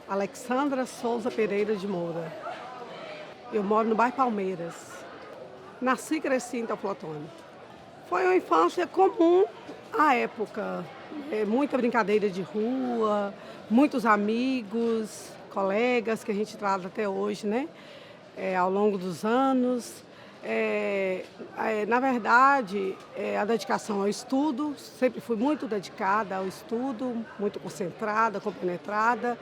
Alexandra Souza Pereira de Moura. Eu moro no bairro Palmeiras. Nasci e cresci em Teoflotone. Foi uma infância comum à época. Muita brincadeira de rua, muitos amigos, colegas que a gente trata até hoje, né? Ao longo dos anos. Na verdade, a dedicação ao estudo, sempre fui muito dedicada ao estudo, muito concentrada, compenetrada.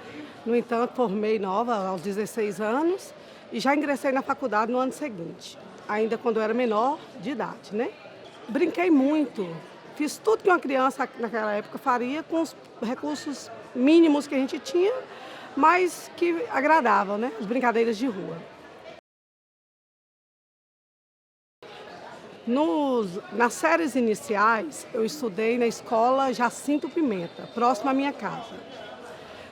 No entanto, formei nova aos 16 anos e já ingressei na faculdade no ano seguinte, ainda quando eu era menor de idade, né? Brinquei muito, fiz tudo que uma criança naquela época faria com os recursos mínimos que a gente tinha, mas que agradavam, né? As brincadeiras de rua. Nas séries iniciais, eu estudei na escola Jacinto Pimenta, próximo à minha casa.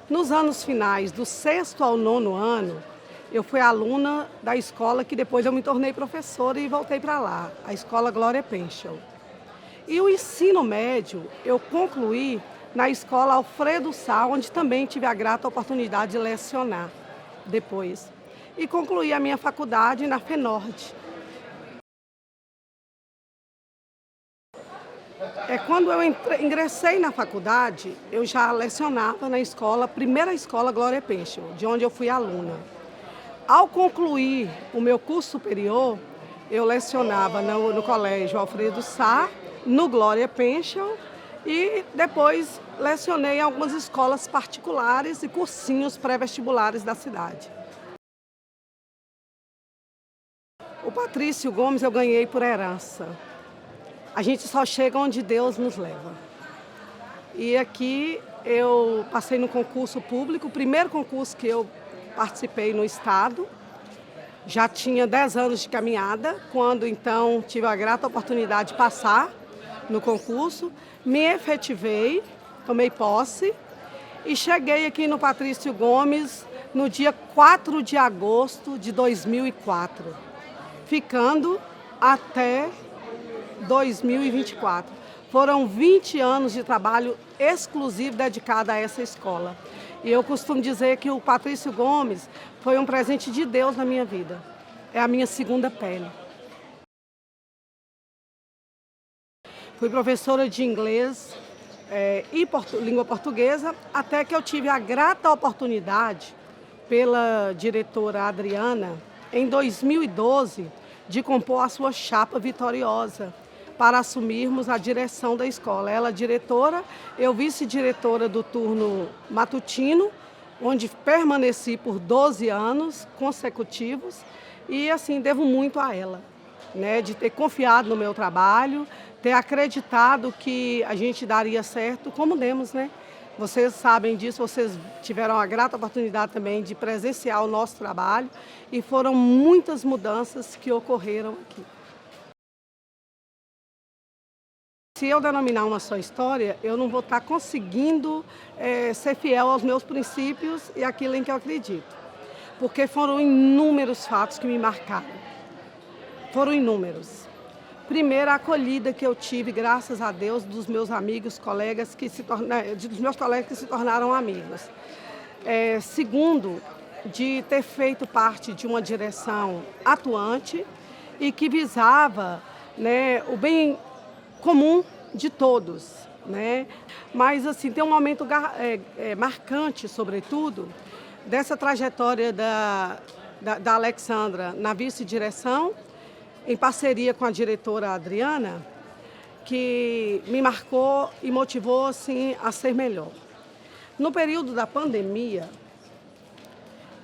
Nos anos finais, do 6º ao 9º ano, eu fui aluna da escola que depois eu me tornei professora e voltei para lá, a Escola Glória Penchel. E o ensino médio eu concluí na Escola Alfredo Sá, onde também tive a grata oportunidade de lecionar depois. E concluí a minha faculdade na FENORD. Quando eu ingressei na faculdade, eu já lecionava na escola, primeira escola Glória Penchel, de onde eu fui aluna. Ao concluir o meu curso superior, eu lecionava no colégio Alfredo Sá, no Glória Penchel, e depois lecionei em algumas escolas particulares e cursinhos pré-vestibulares da cidade. O Patrício Gomes eu ganhei por herança. A gente só chega onde Deus nos leva. E aqui eu passei no concurso público, o primeiro concurso que eu participei no estado. Já tinha 10 anos de caminhada, quando então tive a grata oportunidade de passar no concurso. Me efetivei, tomei posse e cheguei aqui no Patrício Gomes no dia 4 de agosto de 2004, ficando até 2024. Foram 20 anos de trabalho exclusivo dedicado a essa escola. E eu costumo dizer que o Patrício Gomes foi um presente de Deus na minha vida. É a minha segunda pele. Fui professora de inglês e língua portuguesa, até que eu tive a grata oportunidade, pela diretora Adriana, em 2012, de compor a sua chapa vitoriosa, para assumirmos a direção da escola. Ela diretora, eu vice-diretora do turno matutino, onde permaneci por 12 anos consecutivos e assim devo muito a ela, né, de ter confiado no meu trabalho, ter acreditado que a gente daria certo, como demos, né? Vocês sabem disso, vocês tiveram a grata oportunidade também de presenciar o nosso trabalho e foram muitas mudanças que ocorreram aqui. Se eu denominar uma só história, eu não vou estar conseguindo ser fiel aos meus princípios e àquilo em que eu acredito. Porque foram inúmeros fatos que me marcaram. Foram inúmeros. Primeiro, a acolhida que eu tive, graças a Deus, dos meus amigos, colegas dos meus colegas que se tornaram amigos. Segundo, de ter feito parte de uma direção atuante e que visava, né, o bem comum de todos, né? Mas assim, tem um momento marcante, sobretudo, dessa trajetória da Alexandra na vice-direção, em parceria com a diretora Adriana, que me marcou e motivou assim, a ser melhor. No período da pandemia,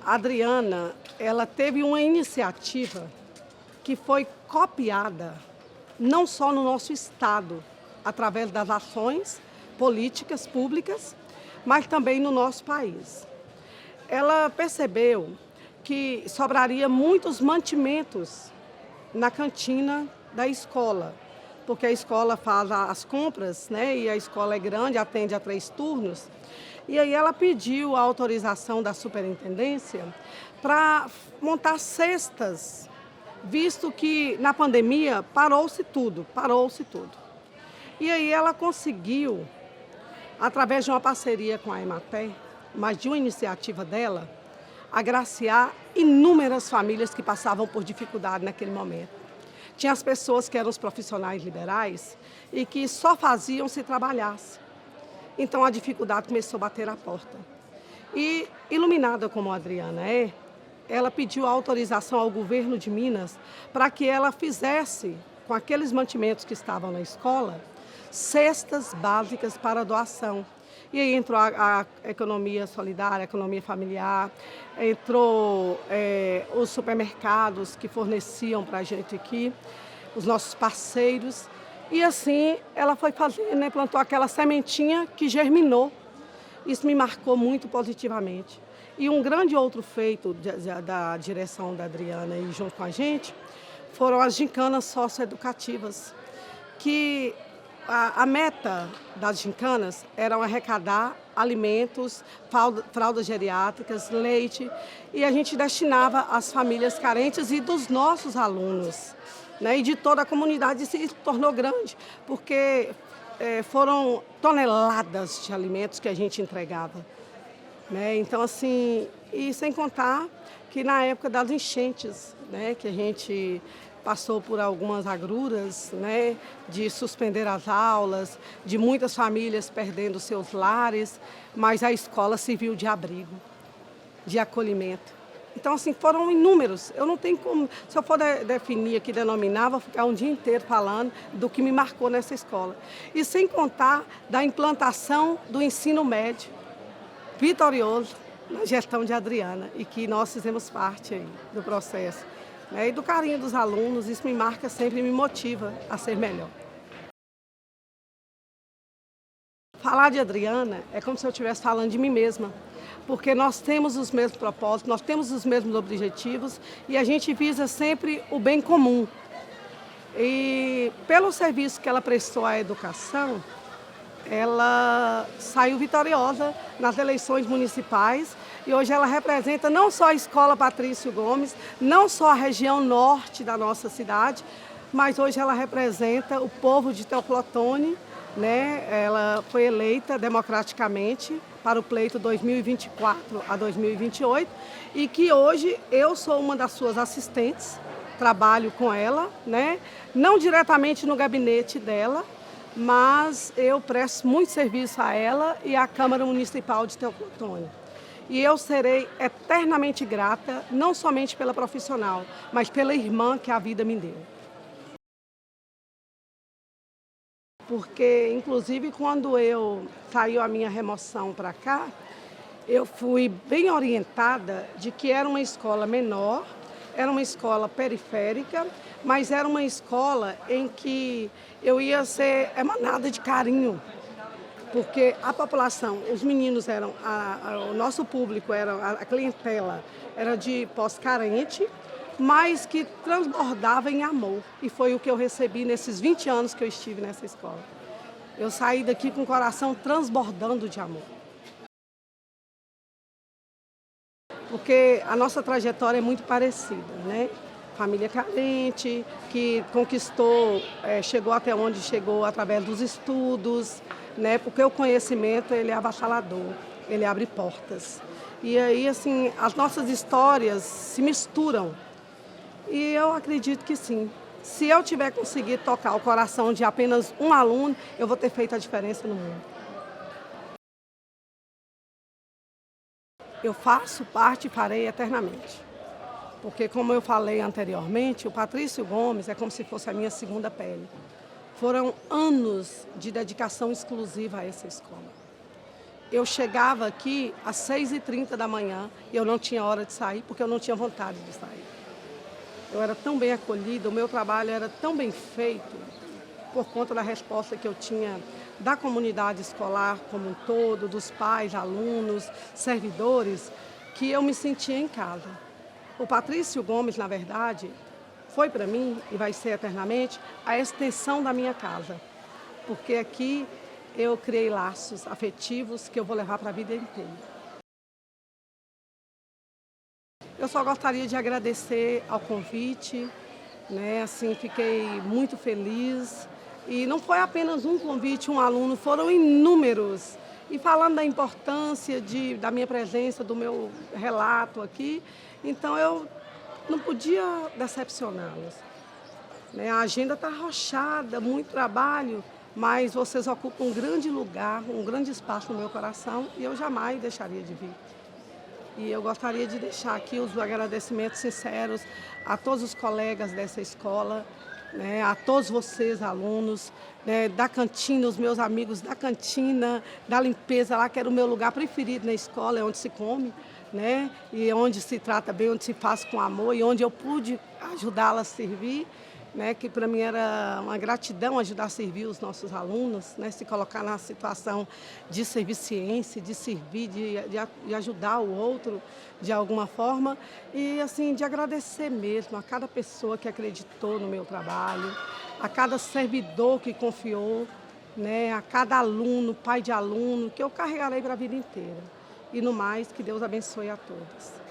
a Adriana ela teve uma iniciativa que foi copiada não só no nosso estado, através das ações políticas públicas, mas também no nosso país. Ela percebeu que sobraria muitos mantimentos na cantina da escola, porque a escola faz as compras, né, e a escola é grande, atende a 3 turnos. E aí ela pediu a autorização da superintendência para montar cestas, visto que na pandemia parou-se tudo. E aí ela conseguiu, através de uma parceria com a Emater, mas de uma iniciativa dela, agraciar inúmeras famílias que passavam por dificuldade naquele momento. Tinha as pessoas que eram os profissionais liberais e que só faziam se trabalhasse. Então a dificuldade começou a bater a porta. E, iluminada como a Adriana é, ela pediu autorização ao governo de Minas para que ela fizesse, com aqueles mantimentos que estavam na escola, cestas básicas para doação. E aí entrou a economia solidária, a economia familiar, entrou os supermercados que forneciam para a gente aqui, os nossos parceiros. E assim ela foi fazendo, né, plantou aquela sementinha que germinou. Isso me marcou muito positivamente. E um grande outro feito da direção da Adriana e junto com a gente foram as gincanas socioeducativas, que a meta das gincanas era arrecadar alimentos, fraldas geriátricas, leite, e a gente destinava às famílias carentes e dos nossos alunos, né, e de toda a comunidade. Isso se tornou grande, porque foram toneladas de alimentos que a gente entregava, né? Então, assim, e sem contar que na época das enchentes, né, que a gente passou por algumas agruras, né, de suspender as aulas, de muitas famílias perdendo seus lares, mas a escola serviu de abrigo, de acolhimento. Então, assim, foram inúmeros. Eu não tenho como, se eu for definir aqui, denominar, vou ficar um dia inteiro falando do que me marcou nessa escola. E sem contar da implantação do ensino médio vitorioso na gestão de Adriana, e que nós fizemos parte aí do processo. E do carinho dos alunos, isso me marca sempre e me motiva a ser melhor. Falar de Adriana é como se eu estivesse falando de mim mesma, porque nós temos os mesmos propósitos, nós temos os mesmos objetivos e a gente visa sempre o bem comum. E pelo serviço que ela prestou à educação, ela saiu vitoriosa nas eleições municipais e hoje ela representa não só a Escola Patrício Gomes, não só a região norte da nossa cidade, mas hoje ela representa o povo de Teoflotone, né? Ela foi eleita democraticamente para o pleito 2024 a 2028 e que hoje eu sou uma das suas assistentes, trabalho com ela, né? Não diretamente no gabinete dela, mas eu presto muito serviço a ela e à Câmara Municipal de Teoflotone. E eu serei eternamente grata, não somente pela profissional, mas pela irmã que a vida me deu. Porque, inclusive, quando saiu a minha remoção para cá, eu fui bem orientada de que era uma escola menor, era uma escola periférica, mas era uma escola em que eu ia ser emanada de carinho, porque a população, os meninos eram, o nosso público, a clientela era de pós-carente, mas que transbordava em amor. E foi o que eu recebi nesses 20 anos que eu estive nessa escola. Eu saí daqui com o coração transbordando de amor. Porque a nossa trajetória é muito parecida, né? Família carente, que conquistou, chegou até onde chegou através dos estudos, né? Porque o conhecimento, ele é avassalador, ele abre portas. E aí, assim, as nossas histórias se misturam. E eu acredito que sim. Se eu tiver conseguido tocar o coração de apenas um aluno, eu vou ter feito a diferença no mundo. Eu faço parte e farei eternamente. Porque, como eu falei anteriormente, o Patrício Gomes é como se fosse a minha segunda pele. Foram anos de dedicação exclusiva a essa escola. Eu chegava aqui às 6h30 da manhã e eu não tinha hora de sair, porque eu não tinha vontade de sair. Eu era tão bem acolhida, o meu trabalho era tão bem feito, por conta da resposta que eu tinha da comunidade escolar como um todo, dos pais, alunos, servidores, que eu me sentia em casa. O Patrício Gomes, na verdade, foi para mim, e vai ser eternamente, a extensão da minha casa. Porque aqui eu criei laços afetivos que eu vou levar para a vida inteira. Eu só gostaria de agradecer ao convite, né? Assim, fiquei muito feliz. E não foi apenas um convite, um aluno, foram inúmeros. E falando da importância da minha presença, do meu relato aqui, então eu não podia decepcioná-los, né? A agenda está arrochada, muito trabalho, mas vocês ocupam um grande lugar, um grande espaço no meu coração e eu jamais deixaria de vir. E eu gostaria de deixar aqui os agradecimentos sinceros a todos os colegas dessa escola, né, a todos vocês, alunos, né, da cantina, os meus amigos da cantina, da limpeza lá, que era o meu lugar preferido na escola, é onde se come, né, e onde se trata bem, onde se faz com amor e onde eu pude ajudá-la a servir, né, que para mim era uma gratidão ajudar a servir os nossos alunos, né, se colocar na situação de servir ciência, de servir, de ajudar o outro de alguma forma e assim de agradecer mesmo a cada pessoa que acreditou no meu trabalho, a cada servidor que confiou, né, a cada aluno, pai de aluno, que eu carregarei para a vida inteira. E no mais, que Deus abençoe a todos.